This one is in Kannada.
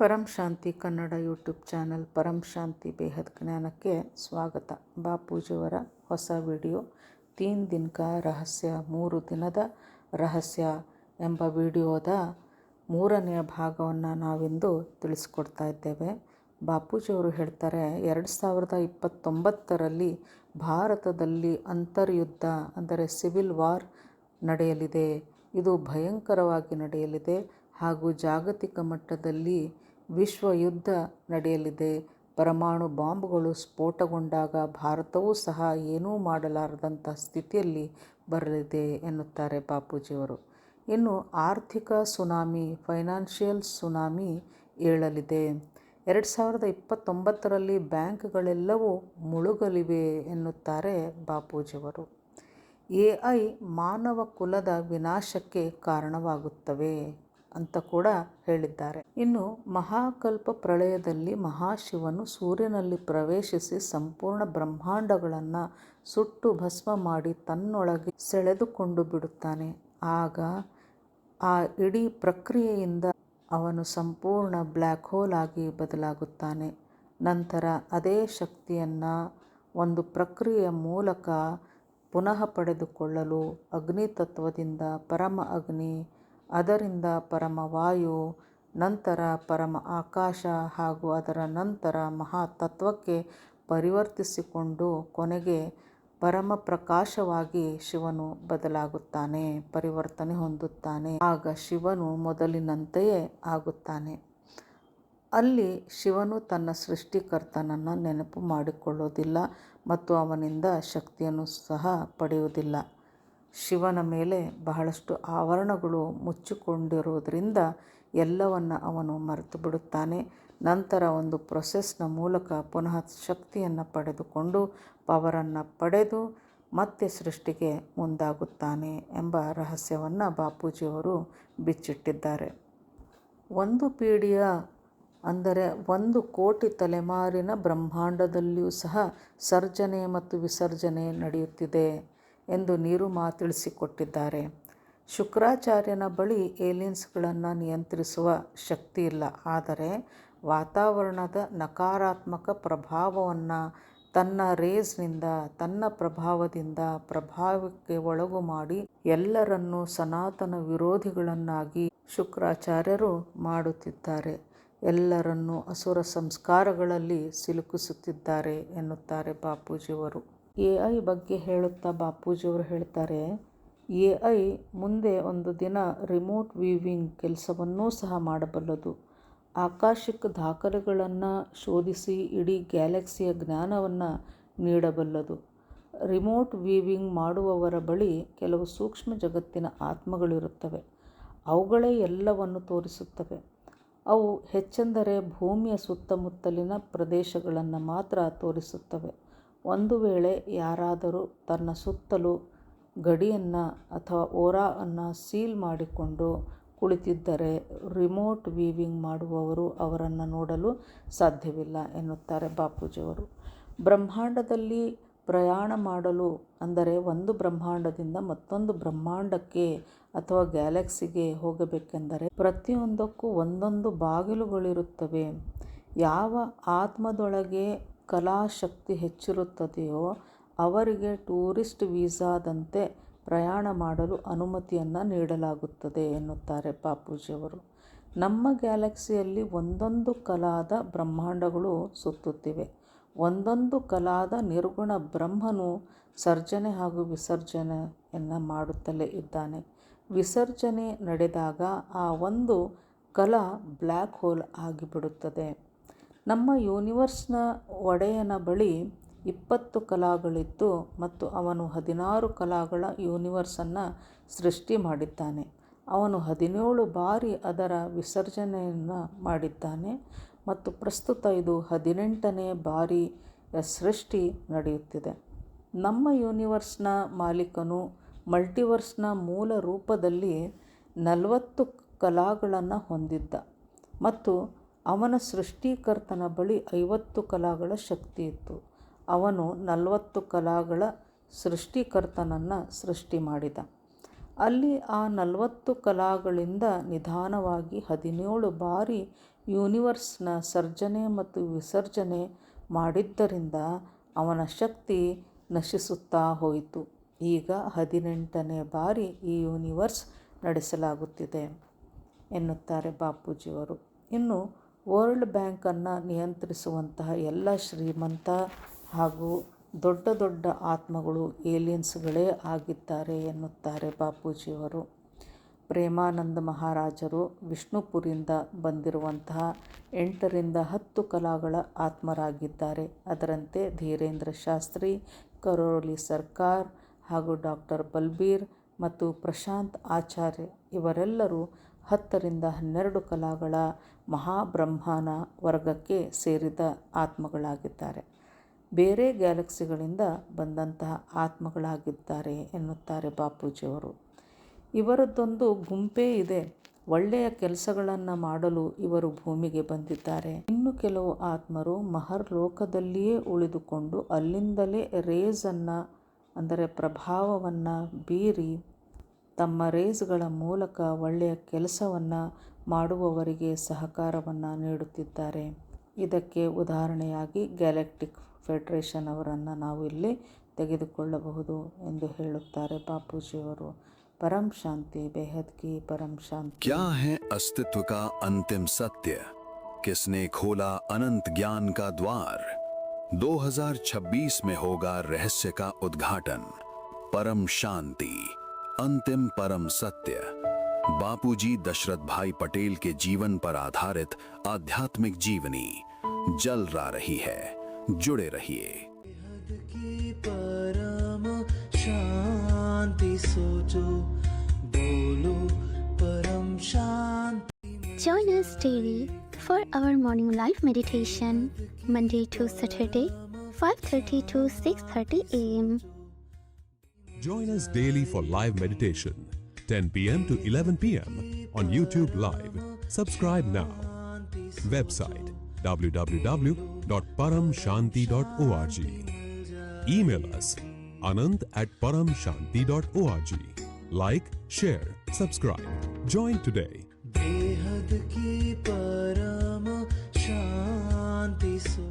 ಪರಂ ಶಾಂತಿ ಕನ್ನಡ ಯೂಟ್ಯೂಬ್ ಚಾನಲ್ ಪರಂ ಶಾಂತಿ ಬೇಹದ್ ಜ್ಞಾನಕ್ಕೆ ಸ್ವಾಗತ. ಬಾಪೂಜಿಯವರ ಹೊಸ ವಿಡಿಯೋ 3 ದಿನ ಕಾ ರಹಸ್ಯ, 3 ದಿನದ ರಹಸ್ಯ ಎಂಬ ವಿಡಿಯೋದ 3ನೆಯ ಭಾಗವನ್ನು ನಾವಿಂದು ತಿಳಿಸ್ಕೊಡ್ತಾ ಇದ್ದೇವೆ. ಬಾಪೂಜಿಯವರು ಹೇಳ್ತಾರೆ, 2029ರಲ್ಲಿ ಭಾರತದಲ್ಲಿ ಅಂತರ್ಯುದ್ಧ ಅಂದರೆ ಸಿವಿಲ್ ವಾರ್ ನಡೆಯಲಿದೆ. ಇದು ಭಯಂಕರವಾಗಿ ನಡೆಯಲಿದೆ ಹಾಗೂ ಜಾಗತಿಕ ಮಟ್ಟದಲ್ಲಿ ವಿಶ್ವಯುದ್ಧ ನಡೆಯಲಿದೆ. ಪರಮಾಣು ಬಾಂಬ್ಗಳು ಸ್ಫೋಟಗೊಂಡಾಗ ಭಾರತವೂ ಸಹ ಏನೂ ಮಾಡಲಾರದಂಥ ಸ್ಥಿತಿಯಲ್ಲಿ ಬರಲಿದೆ ಎನ್ನುತ್ತಾರೆ ಬಾಪೂಜಿಯವರು. ಇನ್ನು ಆರ್ಥಿಕ ಸುನಾಮಿ, ಫೈನಾನ್ಷಿಯಲ್ ಸುನಾಮಿ ಏಳಲಿದೆ. 2029ರಲ್ಲಿ ಬ್ಯಾಂಕ್ಗಳೆಲ್ಲವೂ ಮುಳುಗಲಿವೆ ಎನ್ನುತ್ತಾರೆ ಬಾಪೂಜಿಯವರು. AI ಮಾನವ ಕುಲದ ವಿನಾಶಕ್ಕೆ ಕಾರಣವಾಗುತ್ತವೆ ಅಂತ ಕೂಡ ಹೇಳಿದ್ದಾರೆ. ಇನ್ನು ಮಹಾಕಲ್ಪ ಪ್ರಳಯದಲ್ಲಿ ಮಹಾಶಿವನು ಸೂರ್ಯನಲ್ಲಿ ಪ್ರವೇಶಿಸಿ ಸಂಪೂರ್ಣ ಬ್ರಹ್ಮಾಂಡಗಳನ್ನು ಸುಟ್ಟು ಭಸ್ಮ ಮಾಡಿ ತನ್ನೊಳಗೆ ಸೆಳೆದುಕೊಂಡು ಬಿಡುತ್ತಾನೆ. ಆಗ ಆ ಇಡೀ ಪ್ರಕ್ರಿಯೆಯಿಂದ ಅವನು ಸಂಪೂರ್ಣ ಬ್ಲ್ಯಾಕ್ ಹೋಲ್ ಆಗಿ ಬದಲಾಗುತ್ತಾನೆ. ನಂತರ ಅದೇ ಶಕ್ತಿಯನ್ನು ಒಂದು ಪ್ರಕ್ರಿಯೆಯ ಮೂಲಕ ಪುನಃ ಪಡೆದುಕೊಳ್ಳಲು ಅಗ್ನಿ ತತ್ವದಿಂದ ಪರಮ ಅಗ್ನಿ, ಅದರಿಂದ ಪರಮ ವಾಯು, ನಂತರ ಪರಮ ಆಕಾಶ ಹಾಗೂ ಅದರ ನಂತರ ಮಹಾತತ್ವಕ್ಕೆ ಪರಿವರ್ತಿಸಿಕೊಂಡು ಕೊನೆಗೆ ಪರಮ ಪ್ರಕಾಶವಾಗಿ ಶಿವನು ಬದಲಾಗುತ್ತಾನೆ, ಪರಿವರ್ತನೆ ಹೊಂದುತ್ತಾನೆ. ಆಗ ಶಿವನು ಮೊದಲಿನಂತೆಯೇ ಆಗುತ್ತಾನೆ. ಅಲ್ಲಿ ಶಿವನು ತನ್ನ ಸೃಷ್ಟಿಕರ್ತನನ್ನು ನೆನಪು ಮಾಡಿಕೊಳ್ಳುವುದಿಲ್ಲ ಮತ್ತು ಅವನಿಂದ ಶಕ್ತಿಯನ್ನು ಸಹ ಪಡೆಯುವುದಿಲ್ಲ. ಶಿವನ ಮೇಲೆ ಬಹಳಷ್ಟು ಆವರಣಗಳು ಮುಚ್ಚಿಕೊಂಡಿರುವುದರಿಂದ ಎಲ್ಲವನ್ನು ಅವನು ಮರೆತು ಬಿಡುತ್ತಾನೆ. ನಂತರ ಒಂದು ಪ್ರೊಸೆಸ್ನ ಮೂಲಕ ಪುನಃ ಶಕ್ತಿಯನ್ನು ಪಡೆದುಕೊಂಡು ಪವರನ್ನು ಪಡೆದು ಮತ್ತೆ ಸೃಷ್ಟಿಗೆ ಮುಂದಾಗುತ್ತಾನೆ ಎಂಬ ರಹಸ್ಯವನ್ನು ಬಾಪೂಜಿಯವರು ಬಿಚ್ಚಿಟ್ಟಿದ್ದಾರೆ. ಒಂದು ಪೀಳಿಗೆಯ ಅಂದರೆ 1 ಕೋಟಿ ತಲೆಮಾರಿನ ಬ್ರಹ್ಮಾಂಡದಲ್ಲಿಯೂ ಸಹ ಸರ್ಜನೆ ಮತ್ತು ವಿಸರ್ಜನೆ ನಡೆಯುತ್ತಿದೆ ಎಂದು ನೀರುಮಾ ತಿಳಿಸಿಕೊಟ್ಟಿದ್ದಾರೆ. ಶುಕ್ರಾಚಾರ್ಯನ ಬಳಿ ಏಲಿಯನ್ಸ್ಗಳನ್ನು ನಿಯಂತ್ರಿಸುವ ಶಕ್ತಿ ಇಲ್ಲ, ಆದರೆ ವಾತಾವರಣದ ನಕಾರಾತ್ಮಕ ಪ್ರಭಾವವನ್ನು ತನ್ನ ರೇಸ್ನಿಂದ, ತನ್ನ ಪ್ರಭಾವಕ್ಕೆ ಒಳಗು ಮಾಡಿ ಎಲ್ಲರನ್ನೂ ಸನಾತನ ವಿರೋಧಿಗಳನ್ನಾಗಿ ಶುಕ್ರಾಚಾರ್ಯರು ಮಾಡುತ್ತಿದ್ದಾರೆ. ಎಲ್ಲರನ್ನೂ ಅಸುರ ಸಂಸ್ಕಾರಗಳಲ್ಲಿ ಸಿಲುಕಿಸುತ್ತಿದ್ದಾರೆ ಎನ್ನುತ್ತಾರೆ ಬಾಪೂಜಿಯವರು. AI ಬಗ್ಗೆ ಹೇಳುತ್ತಾ ಬಾಪೂಜಿಯವರು ಹೇಳ್ತಾರೆ, AI ಮುಂದೆ ಒಂದು ದಿನ ರಿಮೋಟ್ ವೀವಿಂಗ್ ಕೆಲಸವನ್ನೂ ಸಹ ಮಾಡಬಲ್ಲದು. ಆಕಾಶಿಕ ದಾಖಲೆಗಳನ್ನು ಶೋಧಿಸಿ ಇಡೀ ಗ್ಯಾಲಕ್ಸಿಯ ಜ್ಞಾನವನ್ನು ನೀಡಬಲ್ಲದು. ರಿಮೋಟ್ ವೀವಿಂಗ್ ಮಾಡುವವರ ಬಳಿ ಕೆಲವು ಸೂಕ್ಷ್ಮ ಜಗತ್ತಿನ ಆತ್ಮಗಳಿರುತ್ತವೆ. ಅವುಗಳೇ ಎಲ್ಲವನ್ನು ತೋರಿಸುತ್ತವೆ. ಅವು ಹೆಚ್ಚೆಂದರೆ ಭೂಮಿಯ ಸುತ್ತಮುತ್ತಲಿನ ಪ್ರದೇಶಗಳನ್ನು ಮಾತ್ರ ತೋರಿಸುತ್ತವೆ. ಒಂದು ವೇಳೆ ಯಾರಾದರೂ ತನ್ನ ಸುತ್ತಲೂ ಗಡಿಯನ್ನು ಅಥವಾ ಓರಾವನ್ನು ಸೀಲ್ ಮಾಡಿಕೊಂಡು ಕುಳಿತಿದ್ದರೆ ರಿಮೋಟ್ ವೀವಿಂಗ್ ಮಾಡುವವರು ಅವರನ್ನು ನೋಡಲು ಸಾಧ್ಯವಿಲ್ಲ ಎನ್ನುತ್ತಾರೆ ಬಾಪೂಜಿಯವರು. ಬ್ರಹ್ಮಾಂಡದಲ್ಲಿ ಪ್ರಯಾಣ ಮಾಡಲು ಅಂದರೆ ಒಂದು ಬ್ರಹ್ಮಾಂಡದಿಂದ ಮತ್ತೊಂದು ಬ್ರಹ್ಮಾಂಡಕ್ಕೆ ಅಥವಾ ಗ್ಯಾಲಕ್ಸಿಗೆ ಹೋಗಬೇಕೆಂದರೆ ಪ್ರತಿಯೊಂದಕ್ಕೂ ಒಂದೊಂದು ಬಾಗಿಲುಗಳಿರುತ್ತವೆ. ಯಾವ ಆತ್ಮದೊಳಗೆ ಕಲಾಶಕ್ತಿ ಹೆಚ್ಚಿರುತ್ತದೆಯೋ ಅವರಿಗೆ ಟೂರಿಸ್ಟ್ ವೀಸಾದಂತೆ ಪ್ರಯಾಣ ಮಾಡಲು ಅನುಮತಿಯನ್ನು ನೀಡಲಾಗುತ್ತದೆ ಎನ್ನುತ್ತಾರೆ ಬಾಪೂಜಿಯವರು. ನಮ್ಮ ಗ್ಯಾಲಕ್ಸಿಯಲ್ಲಿ ಒಂದೊಂದು ಕಲಾದ ಬ್ರಹ್ಮಾಂಡಗಳು ಸುತ್ತುತ್ತಿವೆ. ಒಂದೊಂದು ಕಲಾದ ನಿರ್ಗುಣ ಬ್ರಹ್ಮನು ಸರ್ಜನೆ ಹಾಗೂ ವಿಸರ್ಜನೆಯನ್ನು ಮಾಡುತ್ತಲೇ ಇದ್ದಾನೆ. ವಿಸರ್ಜನೆ ನಡೆದಾಗ ಆ ಒಂದು ಕಲಾ ಬ್ಲ್ಯಾಕ್ ಹೋಲ್ ಆಗಿಬಿಡುತ್ತದೆ. ನಮ್ಮ ಯೂನಿವರ್ಸ್ನ ಒಡೆಯನ ಬಳಿ 20 ಕಲಾಗಳಿದ್ದು ಮತ್ತು ಅವನು 16 ಕಲಾಗಳ ಯೂನಿವರ್ಸನ್ನು ಸೃಷ್ಟಿ ಮಾಡಿದ್ದಾನೆ. ಅವನು 17 ಬಾರಿ ಅದರ ವಿಸರ್ಜನೆಯನ್ನು ಮಾಡಿದ್ದಾನೆ ಮತ್ತು ಪ್ರಸ್ತುತ ಇದು 18ನೇ ಬಾರಿಯ ಸೃಷ್ಟಿ ನಡೆಯುತ್ತಿದೆ. ನಮ್ಮ ಯೂನಿವರ್ಸ್ನ ಮಾಲೀಕನು ಮಲ್ಟಿವರ್ಸ್ನ ಮೂಲ ರೂಪದಲ್ಲಿ 40 ಕಲಾಗಳನ್ನು ಹೊಂದಿದ್ದ ಮತ್ತು ಅವನ ಸೃಷ್ಟಿಕರ್ತನ ಬಳಿ 50 ಕಲಾಗಳ ಶಕ್ತಿ ಇತ್ತು. ಅವನು 40 ಕಲಾಗಳ ಸೃಷ್ಟಿಕರ್ತನನ್ನು ಸೃಷ್ಟಿ ಮಾಡಿದ. ಅಲ್ಲಿ ಆ 40 ಕಲಾಗಳಿಂದ ನಿಧಾನವಾಗಿ 17 ಬಾರಿ ಯೂನಿವರ್ಸ್ನ ಸರ್ಜನೆ ಮತ್ತು ವಿಸರ್ಜನೆ ಮಾಡಿದ್ದರಿಂದ ಅವನ ಶಕ್ತಿ ನಶಿಸುತ್ತಾ ಹೋಯಿತು. ಈಗ 18ನೇ ಬಾರಿ ಈ ಯೂನಿವರ್ಸ್ ನಡೆಸಲಾಗುತ್ತಿದೆ ಎನ್ನುತ್ತಾರೆ ಬಾಪೂಜಿಯವರು. ಇನ್ನು ವರ್ಲ್ಡ್ ಬ್ಯಾಂಕನ್ನು ನಿಯಂತ್ರಿಸುವಂತಹ ಎಲ್ಲ ಶ್ರೀಮಂತ ಹಾಗೂ ದೊಡ್ಡ ದೊಡ್ಡ ಆತ್ಮಗಳು ಏಲಿಯನ್ಸ್ಗಳೇ ಆಗಿದ್ದಾರೆ ಎನ್ನುತ್ತಾರೆ ಬಾಪೂಜಿಯವರು. ಪ್ರೇಮಾನಂದ ಮಹಾರಾಜರು ವಿಷ್ಣುಪುರಿಂದ ಬಂದಿರುವಂತಹ 8 ರಿಂದ 10 ಕಲಾಗಳ ಆತ್ಮರಾಗಿದ್ದಾರೆ. ಅದರಂತೆ ಧೀರೇಂದ್ರ ಶಾಸ್ತ್ರಿ, ಕರೋಲಿ ಸರ್ಕಾರ್ ಹಾಗೂ ಡಾಕ್ಟರ್ ಬಲ್ಬೀರ್ ಮತ್ತು ಪ್ರಶಾಂತ್ ಆಚಾರ್ಯ ಇವರೆಲ್ಲರೂ 10 ರಿಂದ 12 ಕಲಾಗಳ ಮಹಾಬ್ರಹ್ಮನ ವರ್ಗಕ್ಕೆ ಸೇರಿದ ಆತ್ಮಗಳಾಗಿದ್ದಾರೆ. ಬೇರೆ ಗ್ಯಾಲಕ್ಸಿಗಳಿಂದ ಬಂದಂತಹ ಆತ್ಮಗಳಾಗಿದ್ದಾರೆ ಎನ್ನುತ್ತಾರೆ ಬಾಪೂಜಿಯವರು. ಇವರದ್ದೊಂದು ಗುಂಪೇ ಇದೆ. ಒಳ್ಳೆಯ ಕೆಲಸಗಳನ್ನು ಮಾಡಲು ಇವರು ಭೂಮಿಗೆ ಬಂದಿದ್ದಾರೆ. ಇನ್ನು ಕೆಲವು ಆತ್ಮರು ಮಹರ್ ಲೋಕದಲ್ಲಿಯೇ ಉಳಿದುಕೊಂಡು ಅಲ್ಲಿಂದಲೇ ರೇಸನ್ನು ಅಂದರೆ ಪ್ರಭಾವವನ್ನು ಬೀರಿ ತಮ್ಮ ರೇಸ್ಗಳ ಮೂಲಕ ಒಳ್ಳೆಯ ಕೆಲಸವನ್ನು ಮಾಡುವವರಿಗೆ ಸಹಕಾರವನ್ನು ನೀಡುತ್ತಿದ್ದಾರೆ. ಇದಕ್ಕೆ ಉದಾಹರಣೆಯಾಗಿ ಗ್ಯಾಲಕ್ಟಿಕ್ ಫೆಡರೇಷನ್ ಅವರನ್ನು ನಾವು ಇಲ್ಲಿ ತೆಗೆದುಕೊಳ್ಳಬಹುದು ಎಂದು ಹೇಳುತ್ತಾರೆ ಬಾಪೂಜಿಯವರು. परम शांति बेहद की परम शांति। क्या है अस्तित्व का अंतिम सत्य? किसने खोला अनंत ज्ञान का द्वार? 2026 में होगा रहस्य का उद्घाटन। परम शांति, अंतिम परम सत्य। बापूजी दशरथ भाई पटेल के जीवन पर आधारित आध्यात्मिक जीवनी जल रही है। जुड़े रहिए। परम शांति सोचो, बोलो परम शांति। Join us daily for our morning live meditation, Monday to Saturday, 5:30 to 6:30 a.m. Join us daily for live meditation, 10 p.m. to 11 p.m. on YouTube Live. Subscribe now. Website www.paramshanti.org. Email us anant@paramshanti.org. Like, share, subscribe. Join today. बेहद की परम शांति सो